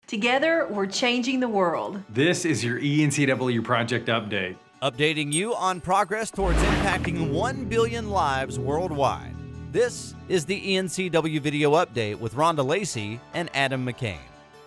Together, we're changing the world. This is your ENCW Project Update. Updating you on progress towards impacting 1 billion lives worldwide. This is the ENCW Video Update with Rhonda Lacey and Adam McCain.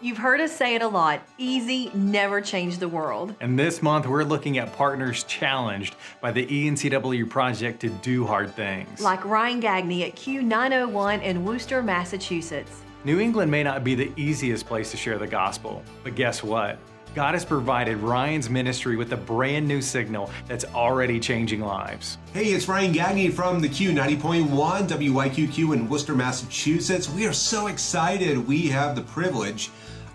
You've heard us say it a lot, easy never changed the world. And this month, we're looking at partners challenged by the ENCW Project to do hard things. Like Ryan Gagney at Q901 in Worcester, Massachusetts. New England may not be the easiest place to share the gospel, but guess what? God has provided Ryan's ministry with a brand new signal that's already changing lives. Hey, it's Ryan Gagney from the Q90.1 WYQQ in Worcester, Massachusetts. We are so excited. We have the privilege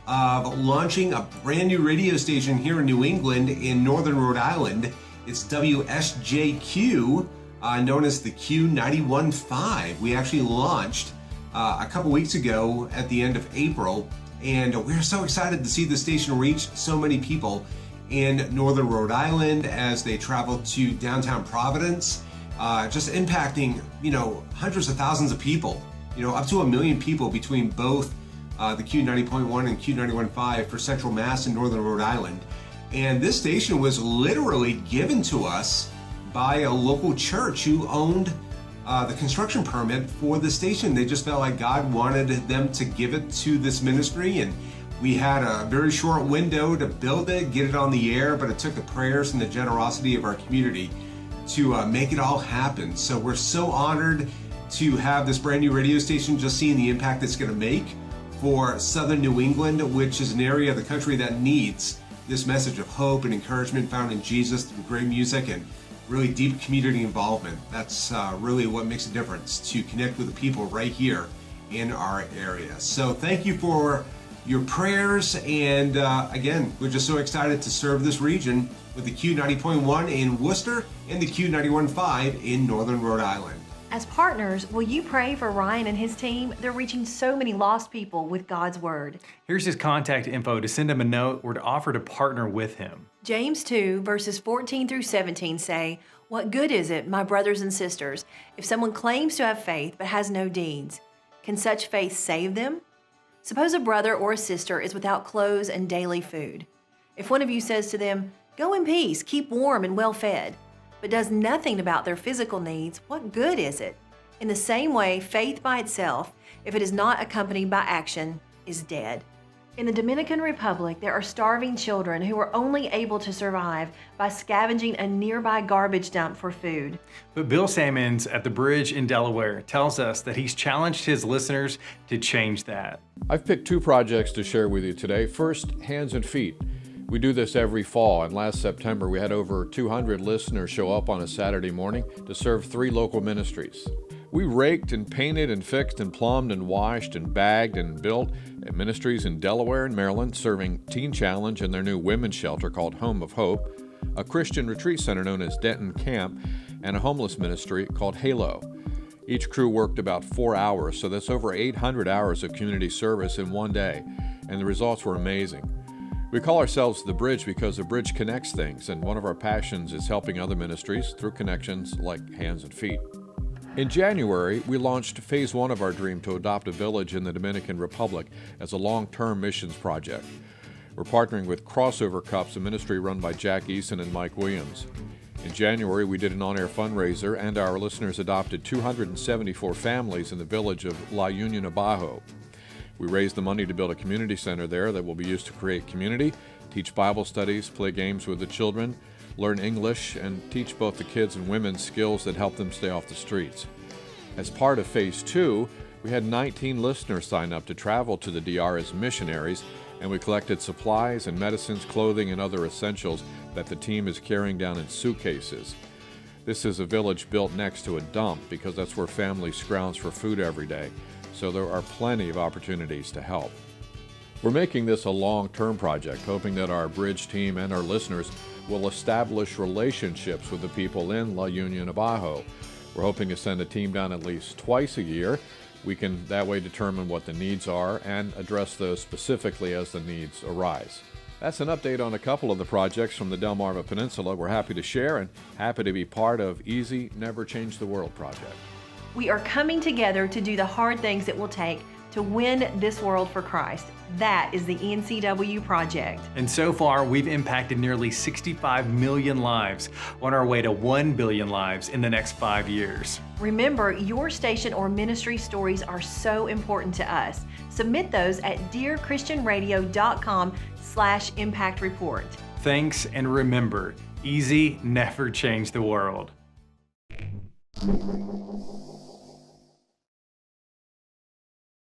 of launching a brand new radio station here in New England in Northern Rhode Island. It's WSJQ, known as the Q91.5. We actually launched a couple weeks ago at the end of April, and we're so excited to see the station reach so many people in Northern Rhode Island as they travel to downtown Providence, just impacting, hundreds of thousands of people, up to 1 million people between both the Q90.1 and Q91.5 for Central Mass and Northern Rhode Island. And this station was literally given to us by a local church who owned the construction permit for the station. They just felt like God wanted them to give it to this ministry, and we had a very short window to build it, get it on the air, but it took the prayers and the generosity of our community to make it all happen. So we're so honored to have this brand new radio station, just seeing the impact it's going to make for Southern New England, which is an area of the country that needs this message of hope and encouragement found in Jesus through great music and really deep community involvement. That's really what makes a difference, to connect with the people right here in our area. So thank you for your prayers, and again, we're just so excited to serve this region with the Q90.1 in Worcester and the Q91.5 in Northern Rhode Island. As partners, will you pray for Ryan and his team? They're reaching so many lost people with God's Word. Here's his contact info to send him a note or to offer to partner with him. James 2, verses 14 through 17 say, "What good is it, my brothers and sisters, if someone claims to have faith but has no deeds? Can such faith save them? Suppose a brother or a sister is without clothes and daily food. If one of you says to them, 'Go in peace, keep warm and well fed,' but does nothing about their physical needs, what good is it? In the same way, faith by itself, if it is not accompanied by action, is dead." In the Dominican Republic, there are starving children who are only able to survive by scavenging a nearby garbage dump for food. But Bill Sammons at the Bridge in Delaware tells us that he's challenged his listeners to change that. I've picked 2 projects to share with you today. First, Hands and Feet. We do this every fall, and last September we had over 200 listeners show up on a Saturday morning to serve 3 local ministries. We raked and painted and fixed and plumbed and washed and bagged and built at ministries in Delaware and Maryland, serving Teen Challenge and their new women's shelter called Home of Hope, a Christian retreat center known as Denton Camp, and a homeless ministry called Halo. Each crew worked about 4 hours, so that's over 800 hours of community service in one day, and the results were amazing. We call ourselves The Bridge because the bridge connects things, and one of our passions is helping other ministries through connections like Hands and Feet. In January, we launched Phase 1 of our dream to adopt a village in the Dominican Republic as a long-term missions project. We're partnering with Crossover Cups, a ministry run by Jack Eason and Mike Williams. In January, we did an on-air fundraiser, and our listeners adopted 274 families in the village of La Union Abajo. We raised the money to build a community center there that will be used to create community, teach Bible studies, play games with the children, learn English, and teach both the kids and women skills that help them stay off the streets. As part of Phase 2, we had 19 listeners sign up to travel to the DR as missionaries, and we collected supplies and medicines, clothing, and other essentials that the team is carrying down in suitcases. This is a village built next to a dump because that's where families scrounge for food every day, so there are plenty of opportunities to help. We're making this a long-term project, hoping that our Bridge team and our listeners will establish relationships with the people in La Union Abajo. We're hoping to send a team down at least twice a year. We can that way determine what the needs are and address those specifically as the needs arise. That's an update on a couple of the projects from the Delmarva Peninsula we're happy to share and happy to be part of Easy Never Change the World project. We are coming together to do the hard things it will take to win this world for Christ. That is the ENCW project. And so far, we've impacted nearly 65 million lives on our way to 1 billion lives in the next 5 years. Remember, your station or ministry stories are so important to us. Submit those at dearchristianradio.com/impact report. Thanks, and remember, easy never changed the world.